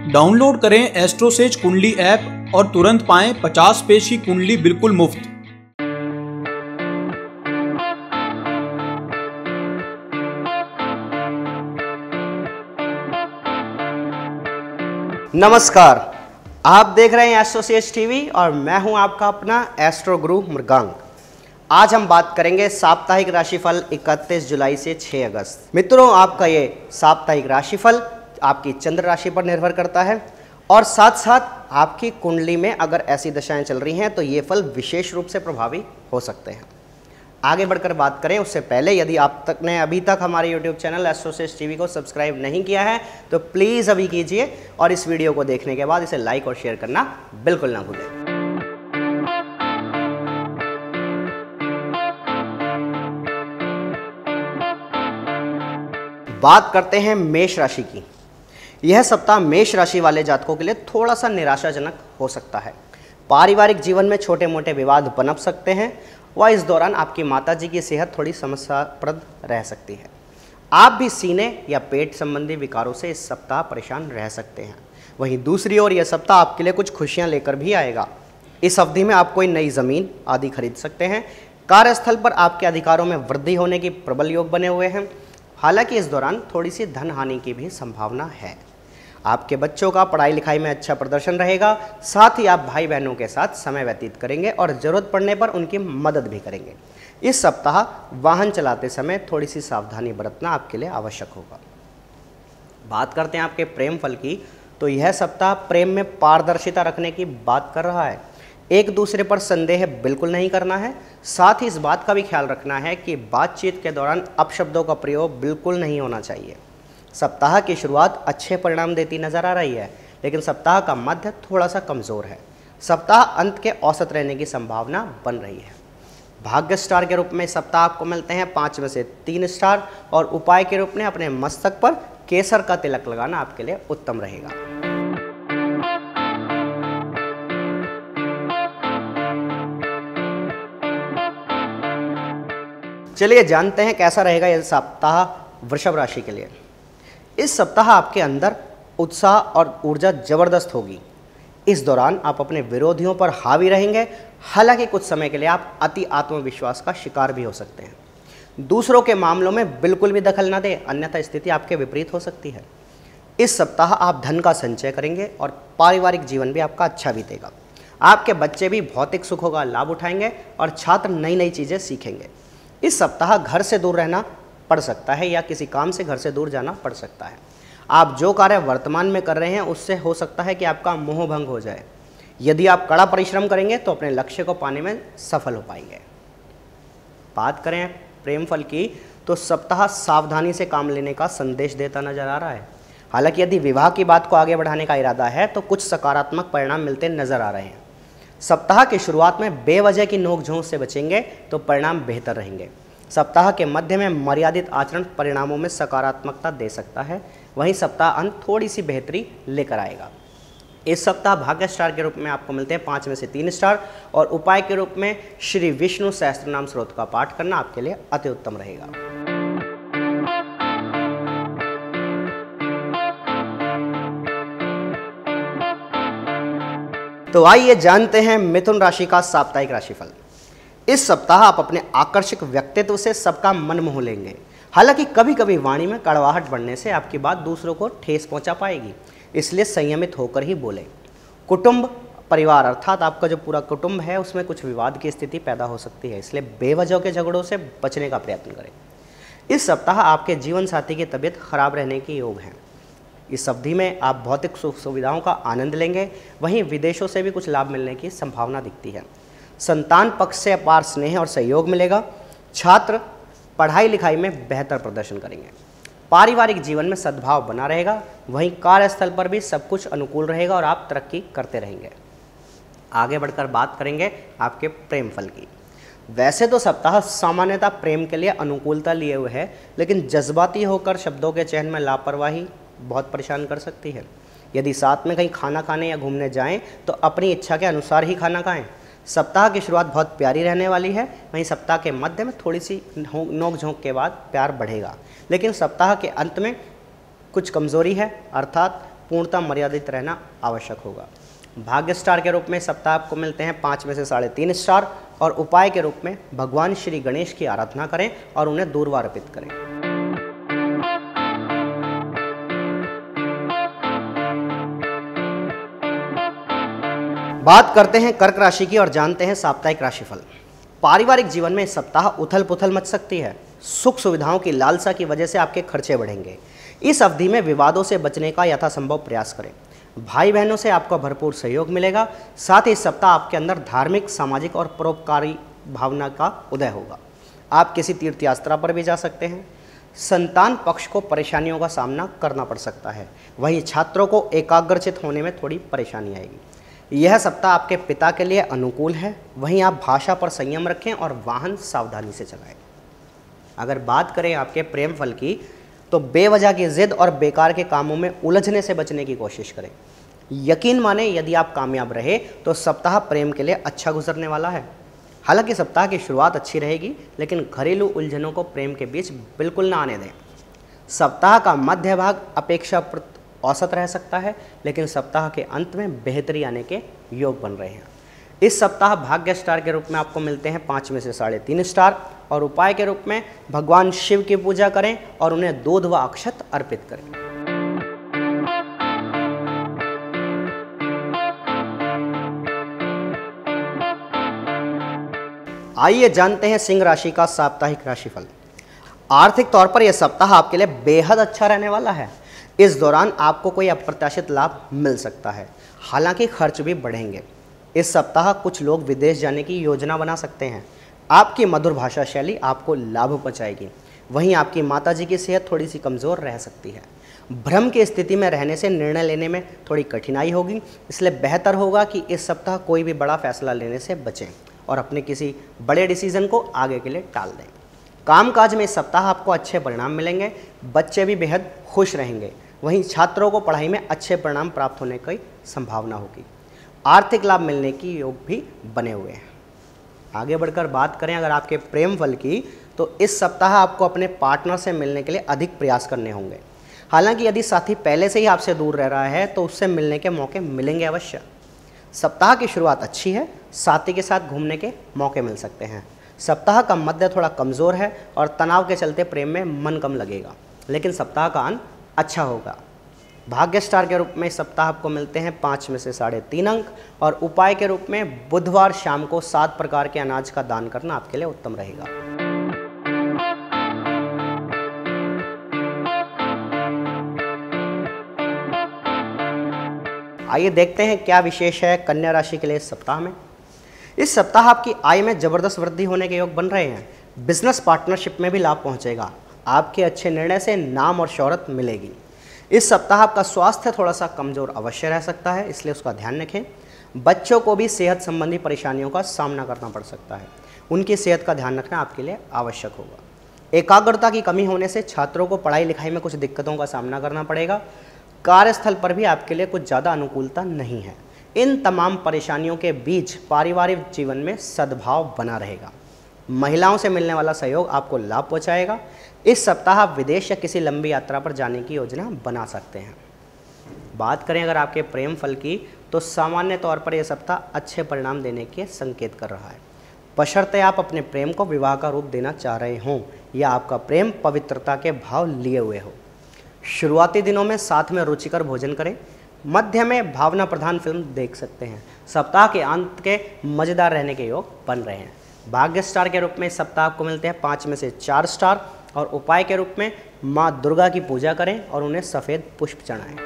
Download करें एस्ट्रोसेज कुंडली app और तुरंत पाएं 50 पेज की कुंडली बिल्कुल मुफ्त। नमस्कार, आप देख रहे हैं एस्ट्रोसेज टीवी और मैं हूं आपका अपना एस्ट्रो गुरु मृगांक। आज हम बात करेंगे साप्ताहिक राशिफल 31 जुलाई से 6 अगस्त। मित्रों, आपका ये साप्ताहिक राशिफल आपकी चंद्र राशि पर निर्भर करता है और साथ साथ आपकी कुंडली में अगर ऐसी दशाएं चल रही हैं तो ये फल विशेष रूप से प्रभावी हो सकते हैं। आगे बढ़कर बात करें उससे पहले यदि आप तक ने अभी तक हमारे YouTube चैनल एस्ट्रोसेज टीवी को सब्सक्राइब नहीं किया है तो प्लीज़ अभी कीजिए और इस वीडियो को देखने के बाद इसे लाइक और शेयर करना बिल्कुल ना भूलें। बात करते हैं मेष राशि की। यह सप्ताह मेष राशि वाले जातकों के लिए थोड़ा सा निराशाजनक हो सकता है। पारिवारिक जीवन में छोटे मोटे विवाद पनप सकते हैं व इस दौरान आपकी माताजी की सेहत थोड़ी समस्याप्रद रह सकती है। आप भी सीने या पेट संबंधी विकारों से इस सप्ताह परेशान रह सकते हैं। वहीं दूसरी ओर यह सप्ताह आपके लिए कुछ खुशियां लेकर भी आएगा। इस अवधि में आप कोई नई ज़मीन आदि खरीद सकते हैं। कार्यस्थल पर आपके अधिकारों में वृद्धि होने की प्रबल योग बने हुए हैं। हालांकि इस दौरान थोड़ी सी धन हानि की भी संभावना है। आपके बच्चों का पढ़ाई लिखाई में अच्छा प्रदर्शन रहेगा। साथ ही आप भाई बहनों के साथ समय व्यतीत करेंगे और ज़रूरत पड़ने पर उनकी मदद भी करेंगे। इस सप्ताह वाहन चलाते समय थोड़ी सी सावधानी बरतना आपके लिए आवश्यक होगा। बात करते हैं आपके प्रेम फल की, तो यह सप्ताह प्रेम में पारदर्शिता रखने की बात कर रहा है। एक दूसरे पर संदेह बिल्कुल नहीं करना है। साथ ही इस बात का भी ख्याल रखना है कि बातचीत के दौरान अपशब्दों का प्रयोग बिल्कुल नहीं होना चाहिए। सप्ताह की शुरुआत अच्छे परिणाम देती नजर आ रही है, लेकिन सप्ताह का मध्य थोड़ा सा कमज़ोर है। सप्ताह अंत के औसत रहने की संभावना बन रही है। भाग्य स्टार के रूप में सप्ताह आपको मिलते हैं 5 में से 3 स्टार और उपाय के रूप में अपने मस्तक पर केसर का तिलक लगाना आपके लिए उत्तम रहेगा। चलिए जानते हैं कैसा रहेगा यह सप्ताह वृषभ राशि के लिए। इस सप्ताह आपके अंदर उत्साह और ऊर्जा जबरदस्त होगी। इस दौरान आप अपने विरोधियों पर हावी रहेंगे। हालांकि कुछ समय के लिए आप अति आत्मविश्वास का शिकार भी हो सकते हैं। दूसरों के मामलों में बिल्कुल भी दखल न दें, अन्यथा स्थिति आपके विपरीत हो सकती है। इस सप्ताह आप धन का संचय करेंगे और पारिवारिक जीवन भी आपका अच्छा बीतेगा। आपके बच्चे भी भौतिक सुखों का लाभ उठाएंगे और छात्र नई नई चीज़ें सीखेंगे। इस सप्ताह घर से दूर रहना पड़ सकता है या किसी काम से घर से दूर जाना पड़ सकता है। आप जो कार्य वर्तमान में कर रहे हैं उससे हो सकता है कि आपका मोह भंग हो जाए। यदि आप कड़ा परिश्रम करेंगे तो अपने लक्ष्य को पाने में सफल हो पाएंगे। बात करें प्रेम फल की, तो सप्ताह सावधानी से काम लेने का संदेश देता नजर आ रहा है। हालांकि यदि विवाह की बात को आगे बढ़ाने का इरादा है तो कुछ सकारात्मक परिणाम मिलते नजर आ रहे हैं। सप्ताह की शुरुआत में बेवजह की नोकझोंक से बचेंगे तो परिणाम बेहतर रहेंगे। सप्ताह के मध्य में मर्यादित आचरण परिणामों में सकारात्मकता दे सकता है। वहीं सप्ताह अंत थोड़ी सी बेहतरी लेकर आएगा। इस सप्ताह भाग्य स्टार के रूप में आपको मिलते हैं 5 में से 3 स्टार और उपाय के रूप में श्री विष्णु सहस्त्रनाम स्रोत का पाठ करना आपके लिए अति उत्तम रहेगा। तो आइए जानते हैं मिथुन राशि का साप्ताहिक राशिफल। इस सप्ताह आप अपने आकर्षक व्यक्तित्व से सबका मन मोह लेंगे। हालांकि कभी कभी वाणी में कड़वाहट बढ़ने से आपकी बात दूसरों को ठेस पहुंचा पाएगी, इसलिए संयमित होकर ही बोलें। कुटुंब परिवार अर्थात आपका जो पूरा कुटुंब है उसमें कुछ विवाद की स्थिति पैदा हो सकती है, इसलिए बेवजह के झगड़ों से बचने का प्रयत्न करें। इस सप्ताह आपके जीवन साथी की तबीयत खराब रहने के योग हैं। इस अवधि में आप भौतिक सुख सुविधाओं का आनंद लेंगे। वहीं विदेशों से भी कुछ लाभ मिलने की संभावना दिखती है। संतान पक्ष से अपार स्नेह और सहयोग मिलेगा। छात्र पढ़ाई लिखाई में बेहतर प्रदर्शन करेंगे। पारिवारिक जीवन में सद्भाव बना रहेगा। वहीं कार्यस्थल पर भी सब कुछ अनुकूल रहेगा और आप तरक्की करते रहेंगे। आगे बढ़कर बात करेंगे आपके प्रेम फल की। वैसे तो सप्ताह सामान्यतः प्रेम के लिए अनुकूलता लिए हुए है, लेकिन जज्बाती होकर शब्दों के चयन में लापरवाही बहुत परेशान कर सकती है। यदि साथ में कहीं खाना खाने या घूमने जाएं तो अपनी इच्छा के अनुसार ही खाना खाएं। सप्ताह की शुरुआत बहुत प्यारी रहने वाली है। वहीं सप्ताह के मध्य में थोड़ी सी नोक झोंक के बाद प्यार बढ़ेगा, लेकिन सप्ताह के अंत में कुछ कमज़ोरी है, अर्थात पूर्णतः मर्यादित रहना आवश्यक होगा। भाग्य स्टार के रूप में सप्ताह आपको मिलते हैं 5 में से 3.5 स्टार और उपाय के रूप में भगवान श्री गणेश की आराधना करें और उन्हें दूर्वा अर्पित करें। बात करते हैं कर्क राशि की और जानते हैं साप्ताहिक राशिफल। पारिवारिक जीवन में इस सप्ताह उथल पुथल मच सकती है। सुख सुविधाओं की लालसा की वजह से आपके खर्चे बढ़ेंगे। इस अवधि में विवादों से बचने का यथासंभव प्रयास करें। भाई बहनों से आपको भरपूर सहयोग मिलेगा। साथ ही इस सप्ताह आपके अंदर धार्मिक, सामाजिक और परोपकारी भावना का उदय होगा। आप किसी तीर्थ यात्रा पर भी जा सकते हैं। संतान पक्ष को परेशानियों का सामना करना पड़ सकता है। वहीं छात्रों को एकाग्रचित होने में थोड़ी परेशानी आएगी। यह सप्ताह आपके पिता के लिए अनुकूल है। वहीं आप भाषा पर संयम रखें और वाहन सावधानी से चलाएं। अगर बात करें आपके प्रेम फल की, तो बेवजह की जिद और बेकार के कामों में उलझने से बचने की कोशिश करें। यकीन माने यदि आप कामयाब रहे तो सप्ताह प्रेम के लिए अच्छा गुजरने वाला है। हालांकि सप्ताह की शुरुआत अच्छी रहेगी, लेकिन घरेलू उलझनों को प्रेम के बीच बिल्कुल ना आने दें। सप्ताह का मध्य भाग अपेक्षाकृत औसत रह सकता है, लेकिन सप्ताह के अंत में बेहतरी आने के योग बन रहे हैं। इस सप्ताह भाग्य स्टार के रूप में आपको मिलते हैं 5 में से 3.5 स्टार और उपाय के रूप में भगवान शिव की पूजा करें और उन्हें दूध व अक्षत अर्पित करें। आइए जानते हैं सिंह राशि का साप्ताहिक राशिफल। आर्थिक तौर पर यह सप्ताह आपके लिए बेहद अच्छा रहने वाला है। इस दौरान आपको कोई अप्रत्याशित लाभ मिल सकता है, हालांकि खर्च भी बढ़ेंगे। इस सप्ताह कुछ लोग विदेश जाने की योजना बना सकते हैं। आपकी मधुर भाषा शैली आपको लाभ पहुंचाएगी। वहीं आपकी माताजी की सेहत थोड़ी सी कमज़ोर रह सकती है। भ्रम की स्थिति में रहने से निर्णय लेने में थोड़ी कठिनाई होगी, इसलिए बेहतर होगा कि इस सप्ताह कोई भी बड़ा फैसला लेने से बचें और अपने किसी बड़े डिसीजन को आगे के लिए टाल दें। कामकाज में इस सप्ताह आपको अच्छे परिणाम मिलेंगे। बच्चे भी बेहद खुश रहेंगे। वहीं छात्रों को पढ़ाई में अच्छे परिणाम प्राप्त होने की संभावना होगी। आर्थिक लाभ मिलने की योग भी बने हुए हैं। आगे बढ़कर बात करें अगर आपके प्रेम फल की, तो इस सप्ताह आपको अपने पार्टनर से मिलने के लिए अधिक प्रयास करने होंगे। हालांकि यदि साथी पहले से ही आपसे दूर रह रहा है तो उससे मिलने के मौके मिलेंगे अवश्य। सप्ताह की शुरुआत अच्छी है। साथी के साथ घूमने के मौके मिल सकते हैं। सप्ताह का मध्य थोड़ा कमज़ोर है और तनाव के चलते प्रेम में मन कम लगेगा, लेकिन सप्ताह का अंत अच्छा होगा। भाग्य स्टार के रूप में इस सप्ताह आपको मिलते हैं 5 में से 3.5 अंक और उपाय के रूप में बुधवार शाम को 7 प्रकार के अनाज का दान करना आपके लिए उत्तम रहेगा। आइए देखते हैं क्या विशेष है कन्या राशि के लिए इस सप्ताह में। इस सप्ताह आपकी आय में जबरदस्त वृद्धि होने के योग बन रहे हैं। बिजनेस पार्टनरशिप में भी लाभ पहुंचेगा। आपके अच्छे निर्णय से नाम और शोहरत मिलेगी। इस सप्ताह आपका स्वास्थ्य थोड़ा सा कमज़ोर अवश्य रह सकता है, इसलिए उसका ध्यान रखें। बच्चों को भी सेहत संबंधी परेशानियों का सामना करना पड़ सकता है। उनकी सेहत का ध्यान रखना आपके लिए आवश्यक होगा। एकाग्रता की कमी होने से छात्रों को पढ़ाई लिखाई में कुछ दिक्कतों का सामना करना पड़ेगा। कार्यस्थल पर भी आपके लिए कुछ ज़्यादा अनुकूलता नहीं है। इन तमाम परेशानियों के बीच पारिवारिक जीवन में सद्भाव बना रहेगा। महिलाओं से मिलने वाला सहयोग आपको लाभ पहुंचाएगा। इस सप्ताह आप विदेश या किसी लंबी यात्रा पर जाने की योजना बना सकते हैं। बात करें अगर आपके प्रेम फल की, तो सामान्य तौर पर यह सप्ताह अच्छे परिणाम देने के संकेत कर रहा है, बशर्ते आप अपने प्रेम को विवाह का रूप देना चाह रहे हों या आपका प्रेम पवित्रता के भाव लिए हुए हो। शुरुआती दिनों में साथ में रुचिकर भोजन करें। मध्य में भावना प्रधान फिल्म देख सकते हैं। सप्ताह के अंत के मज़ेदार रहने के योग बन रहे हैं। भाग्य स्टार के रूप में इस सप्ताह आपको मिलते हैं 5 में से 4 स्टार और उपाय के रूप में माँ दुर्गा की पूजा करें और उन्हें सफ़ेद पुष्प चढ़ाएं।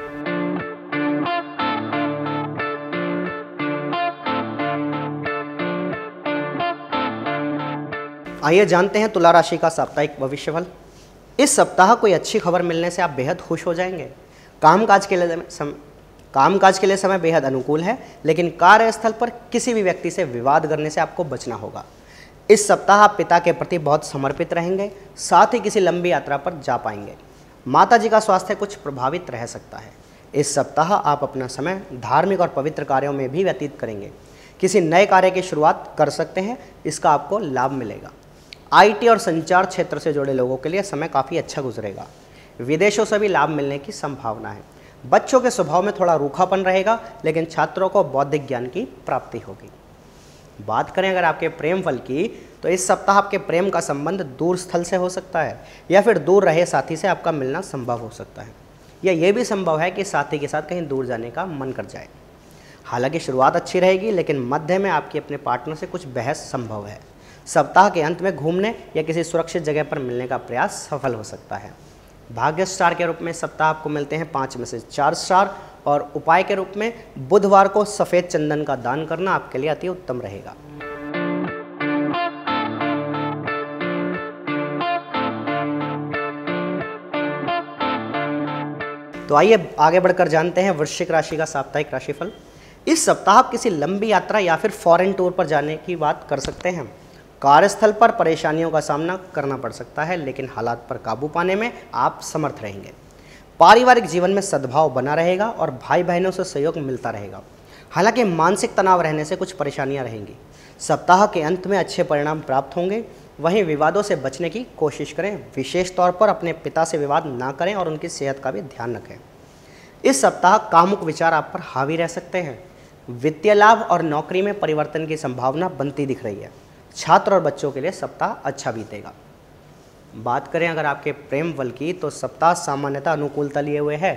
आइए जानते हैं तुला राशि का साप्ताहिक भविष्यफल। इस सप्ताह कोई अच्छी खबर मिलने से आप बेहद खुश हो जाएंगे। कामकाज के लिए समय बेहद अनुकूल है, लेकिन कार्यस्थल पर किसी भी व्यक्ति से विवाद करने से आपको बचना होगा। इस सप्ताह आप पिता के प्रति बहुत समर्पित रहेंगे, साथ ही किसी लंबी यात्रा पर जा पाएंगे। माताजी का स्वास्थ्य कुछ प्रभावित रह सकता है। इस सप्ताह आप अपना समय धार्मिक और पवित्र कार्यों में भी व्यतीत करेंगे। किसी नए कार्य की शुरुआत कर सकते हैं, इसका आपको लाभ मिलेगा। आईटी और संचार क्षेत्र से जुड़े लोगों के लिए समय काफ़ी अच्छा गुजरेगा। विदेशों से भी लाभ मिलने की संभावना है। बच्चों के स्वभाव में थोड़ा रूखापन रहेगा, लेकिन छात्रों को बौद्धिक ज्ञान की प्राप्ति होगी। बात करें अगर आपके प्रेम फल की, तो इस सप्ताह आपके प्रेम का संबंध दूर स्थल से हो सकता है या फिर दूर रहे साथी से आपका मिलना संभव हो सकता है, या ये भी संभव है कि साथी के साथ कहीं दूर जाने का मन कर जाए। हालांकि शुरुआत अच्छी रहेगी, लेकिन मध्य में आपकी अपने पार्टनर से कुछ बहस संभव है। सप्ताह के अंत में घूमने या किसी सुरक्षित जगह पर मिलने का प्रयास सफल हो सकता है। भाग्य स्टार के रूप में सप्ताह आपको मिलते हैं 5 में से 4 स्टार, और उपाय के रूप में बुधवार को सफ़ेद चंदन का दान करना आपके लिए अति उत्तम रहेगा। तो आइए आगे बढ़कर जानते हैं वृश्चिक राशि का साप्ताहिक राशिफल। इस सप्ताह आप किसी लंबी यात्रा या फिर फॉरेन टूर पर जाने की बात कर सकते हैं। कार्यस्थल पर परेशानियों का सामना करना पड़ सकता है, लेकिन हालात पर काबू पाने में आप समर्थ रहेंगे। पारिवारिक जीवन में सद्भाव बना रहेगा और भाई बहनों से सहयोग मिलता रहेगा। हालांकि मानसिक तनाव रहने से कुछ परेशानियां रहेंगी। सप्ताह के अंत में अच्छे परिणाम प्राप्त होंगे। वहीं विवादों से बचने की कोशिश करें। विशेष तौर पर अपने पिता से विवाद ना करें और उनकी सेहत का भी ध्यान रखें। इस सप्ताह कामुक विचार आप पर हावी रह सकते हैं। वित्तीय लाभ और नौकरी में परिवर्तन की संभावना बनती दिख रही है। छात्र और बच्चों के लिए सप्ताह अच्छा बीतेगा। बात करें अगर आपके प्रेम बल की, तो सप्ताह सामान्यतः अनुकूलता लिए हुए है,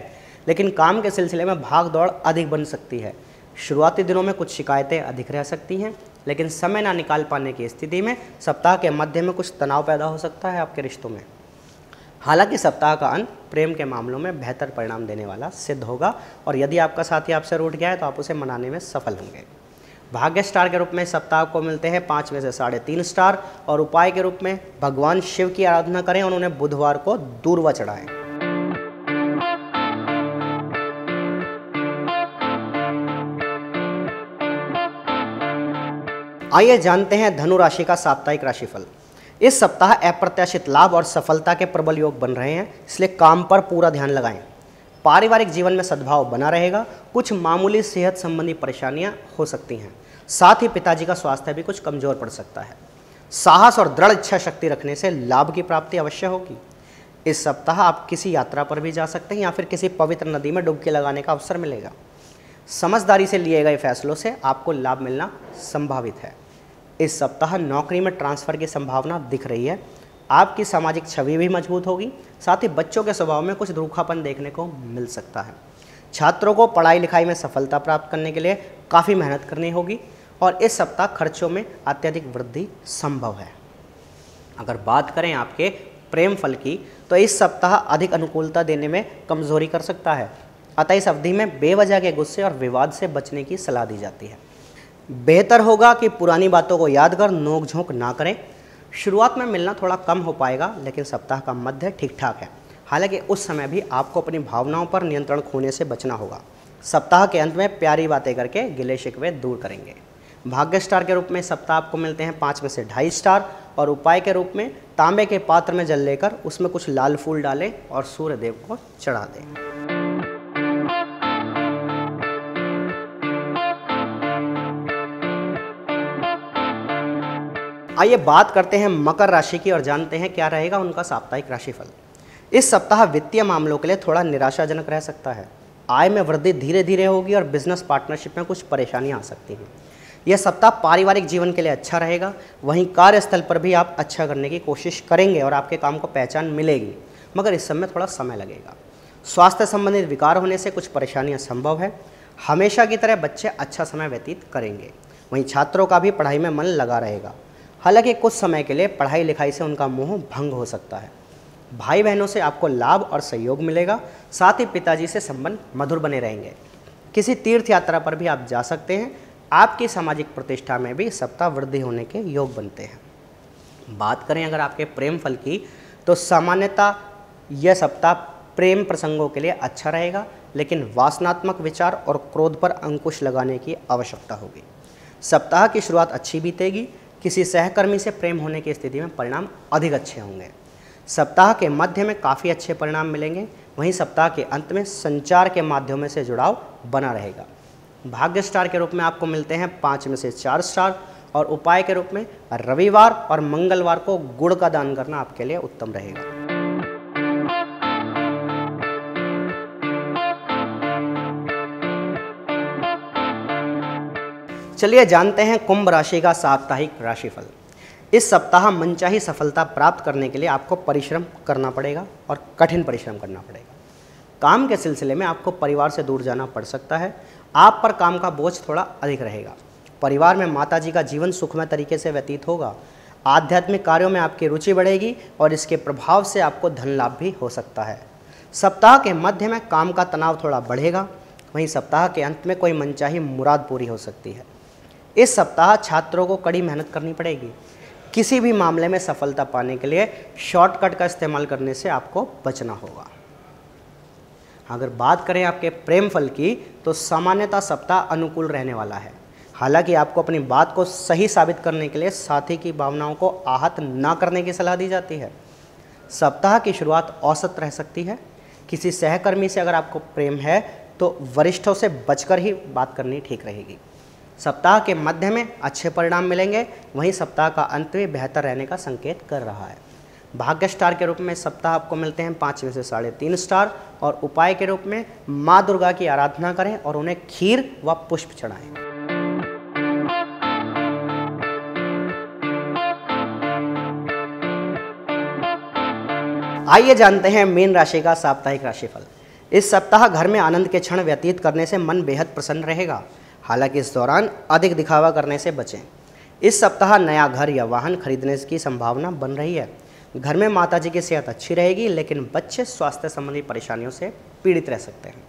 लेकिन काम के सिलसिले में भाग दौड़ अधिक बन सकती है। शुरुआती दिनों में कुछ शिकायतें अधिक रह सकती हैं, लेकिन समय ना निकाल पाने की स्थिति में सप्ताह के मध्य में कुछ तनाव पैदा हो सकता है आपके रिश्तों में। हालांकि सप्ताह का अंत प्रेम के मामलों में बेहतर परिणाम देने वाला सिद्ध होगा, और यदि आपका साथी आपसे रूठ गया है तो आप उसे मनाने में सफल होंगे। भाग्य स्टार के रूप में सप्ताह को मिलते हैं 5 में से 3.5 स्टार, और उपाय के रूप में भगवान शिव की आराधना करें और उन्हें बुधवार को दूर्वा चढ़ाएं। आइए जानते हैं धनु राशि का साप्ताहिक राशिफल। इस सप्ताह अप्रत्याशित लाभ और सफलता के प्रबल योग बन रहे हैं, इसलिए काम पर पूरा ध्यान लगाएं। पारिवारिक जीवन में सद्भाव बना रहेगा। कुछ मामूली सेहत संबंधी परेशानियां हो सकती हैं। साथ ही पिताजी का स्वास्थ्य भी कुछ कमजोर पड़ सकता है। साहस और दृढ़ इच्छा शक्ति रखने से लाभ की प्राप्ति अवश्य होगी। इस सप्ताह आप किसी यात्रा पर भी जा सकते हैं या फिर किसी पवित्र नदी में डुबकी लगाने का अवसर मिलेगा। समझदारी से लिए गए फैसलों से आपको लाभ मिलना संभावित है। इस सप्ताह नौकरी में ट्रांसफर की संभावना दिख रही है। आपकी सामाजिक छवि भी मजबूत होगी। साथ ही बच्चों के स्वभाव में कुछ रूखापन देखने को मिल सकता है। छात्रों को पढ़ाई लिखाई में सफलता प्राप्त करने के लिए काफ़ी मेहनत करनी होगी, और इस सप्ताह खर्चों में अत्यधिक वृद्धि संभव है। अगर बात करें आपके प्रेम फल की, तो इस सप्ताह अधिक अनुकूलता देने में कमजोरी कर सकता है। अतः इस अवधि में बेवजह के गुस्से और विवाद से बचने की सलाह दी जाती है। बेहतर होगा कि पुरानी बातों को याद कर नोक झोंक ना करें। शुरुआत में मिलना थोड़ा कम हो पाएगा, लेकिन सप्ताह का मध्य ठीक ठाक है। हालांकि उस समय भी आपको अपनी भावनाओं पर नियंत्रण खोने से बचना होगा। सप्ताह के अंत में प्यारी बातें करके गिले शिकवे दूर करेंगे। भाग्य स्टार के रूप में सप्ताह आपको मिलते हैं 5 में से 2.5 स्टार, और उपाय के रूप में तांबे के पात्र में जल लेकर उसमें कुछ लाल फूल डालें और सूर्य देव को चढ़ा दें। आइए बात करते हैं मकर राशि की और जानते हैं क्या रहेगा उनका साप्ताहिक राशिफल। इस सप्ताह वित्तीय मामलों के लिए थोड़ा निराशाजनक रह सकता है। आय में वृद्धि धीरे धीरे होगी और बिजनेस पार्टनरशिप में कुछ परेशानियां आ सकती हैं। यह सप्ताह पारिवारिक जीवन के लिए अच्छा रहेगा। वहीं कार्यस्थल पर भी आप अच्छा करने की कोशिश करेंगे और आपके काम को पहचान मिलेगी, मगर इस समय थोड़ा समय लगेगा। स्वास्थ्य संबंधित विकार होने से कुछ परेशानियां संभव है। हमेशा की तरह बच्चे अच्छा समय व्यतीत करेंगे। वहीं छात्रों का भी पढ़ाई में मन लगा रहेगा। हालांकि कुछ समय के लिए पढ़ाई लिखाई से उनका मोह भंग हो सकता है। भाई बहनों से आपको लाभ और सहयोग मिलेगा। साथ ही पिताजी से संबंध मधुर बने रहेंगे। किसी तीर्थ यात्रा पर भी आप जा सकते हैं। आपकी सामाजिक प्रतिष्ठा में भी सप्ताह वृद्धि होने के योग बनते हैं। बात करें अगर आपके प्रेम फल की, तो सामान्यतः यह सप्ताह प्रेम प्रसंगों के लिए अच्छा रहेगा, लेकिन वासनात्मक विचार और क्रोध पर अंकुश लगाने की आवश्यकता होगी। सप्ताह की शुरुआत अच्छी बीतेगी। किसी सहकर्मी से प्रेम होने की स्थिति में परिणाम अधिक अच्छे होंगे। सप्ताह के मध्य में काफ़ी अच्छे परिणाम मिलेंगे। वहीं सप्ताह के अंत में संचार के माध्यमों से जुड़ाव बना रहेगा। भाग्य स्टार के रूप में आपको मिलते हैं 5 में से 4 स्टार, और उपाय के रूप में रविवार और मंगलवार को गुड़ का दान करना आपके लिए उत्तम रहेगा। चलिए जानते हैं कुंभ राशि का साप्ताहिक राशिफल। इस सप्ताह मनचाही सफलता प्राप्त करने के लिए आपको परिश्रम करना पड़ेगा और कठिन परिश्रम करना पड़ेगा। काम के सिलसिले में आपको परिवार से दूर जाना पड़ सकता है। आप पर काम का बोझ थोड़ा अधिक रहेगा। परिवार में माताजी का जीवन सुखमय तरीके से व्यतीत होगा। आध्यात्मिक कार्यों में आपकी रुचि बढ़ेगी और इसके प्रभाव से आपको धन लाभ भी हो सकता है। सप्ताह के मध्य में काम का तनाव थोड़ा बढ़ेगा। वहीं सप्ताह के अंत में कोई मनचाही मुराद पूरी हो सकती है। इस सप्ताह छात्रों को कड़ी मेहनत करनी पड़ेगी। किसी भी मामले में सफलता पाने के लिए शॉर्टकट का इस्तेमाल करने से आपको बचना होगा। अगर बात करें आपके प्रेम फल की, तो सामान्यतः सप्ताह अनुकूल रहने वाला है। हालांकि आपको अपनी बात को सही साबित करने के लिए साथी की भावनाओं को आहत न करने की सलाह दी जाती है। सप्ताह की शुरुआत औसत रह सकती है। किसी सहकर्मी से अगर आपको प्रेम है तो वरिष्ठों से बचकर ही बात करनी ठीक रहेगी। सप्ताह के मध्य में अच्छे परिणाम मिलेंगे। वहीं सप्ताह का अंत भी बेहतर रहने का संकेत कर रहा है। भाग्य स्टार के रूप में सप्ताह आपको मिलते हैं 5 में से 3.5 स्टार और उपाय के रूप में माँ दुर्गा की आराधना करें और उन्हें खीर व पुष्प चढ़ाएं। आइए जानते हैं मीन राशि का साप्ताहिक राशिफल। इस सप्ताह घर में आनंद के क्षण व्यतीत करने से मन बेहद प्रसन्न रहेगा। हालांकि इस दौरान अधिक दिखावा करने से बचें। इस सप्ताह नया घर या वाहन खरीदने की संभावना बन रही है। घर में माताजी की सेहत अच्छी रहेगी, लेकिन बच्चे स्वास्थ्य संबंधी परेशानियों से पीड़ित रह सकते हैं।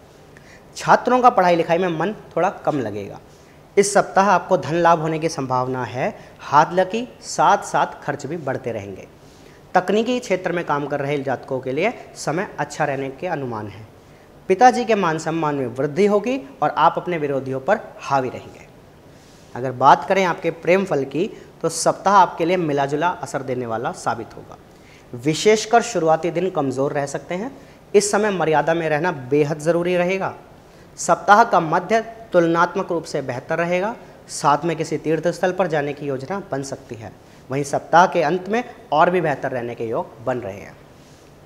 छात्रों का पढ़ाई लिखाई में मन थोड़ा कम लगेगा। इस सप्ताह आपको धन लाभ होने की संभावना है। हाथ लकी साथ साथ खर्च भी बढ़ते रहेंगे। तकनीकी क्षेत्र में काम कर रहे जातकों के लिए समय अच्छा रहने के अनुमान है। पिताजी के मान सम्मान में वृद्धि होगी और आप अपने विरोधियों पर हावी रहेंगे। अगर बात करें आपके प्रेम फल की, तो सप्ताह आपके लिए मिलाजुला असर देने वाला साबित होगा। विशेषकर शुरुआती दिन कमज़ोर रह सकते हैं। इस समय मर्यादा में रहना बेहद ज़रूरी रहेगा। सप्ताह का मध्य तुलनात्मक रूप से बेहतर रहेगा। साथ में किसी तीर्थ स्थल पर जाने की योजना बन सकती है। वहीं सप्ताह के अंत में और भी बेहतर रहने के योग बन रहे हैं।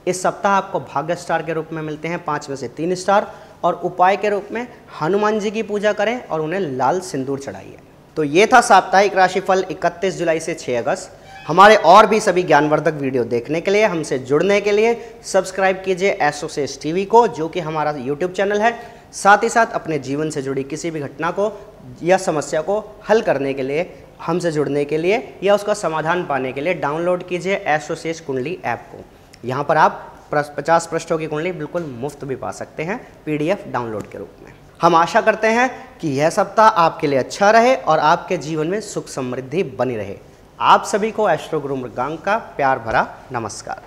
इस सप्ताह आपको भाग्य स्टार के रूप में मिलते हैं 5 में से 3 स्टार और उपाय के रूप में हनुमान जी की पूजा करें और उन्हें लाल सिंदूर चढ़ाइए। तो ये था साप्ताहिक राशिफल 31 जुलाई से 6 अगस्त। हमारे और भी सभी ज्ञानवर्धक वीडियो देखने के लिए, हमसे जुड़ने के लिए सब्सक्राइब कीजिए एस्ट्रोसेज टीवी को, जो कि हमारा यूट्यूब चैनल है। साथ ही साथ अपने जीवन से जुड़ी किसी भी घटना को या समस्या को हल करने के लिए, हमसे जुड़ने के लिए या उसका समाधान पाने के लिए डाउनलोड कीजिए एस्ट्रोसेज कुंडली ऐप को। यहाँ पर आप 50 पृष्ठों की कुंडली बिल्कुल मुफ्त भी पा सकते हैं PDF डाउनलोड के रूप में। हम आशा करते हैं कि यह सप्ताह आपके लिए अच्छा रहे और आपके जीवन में सुख समृद्धि बनी रहे। आप सभी को एस्ट्रो गुरु मृगांक का प्यार भरा नमस्कार।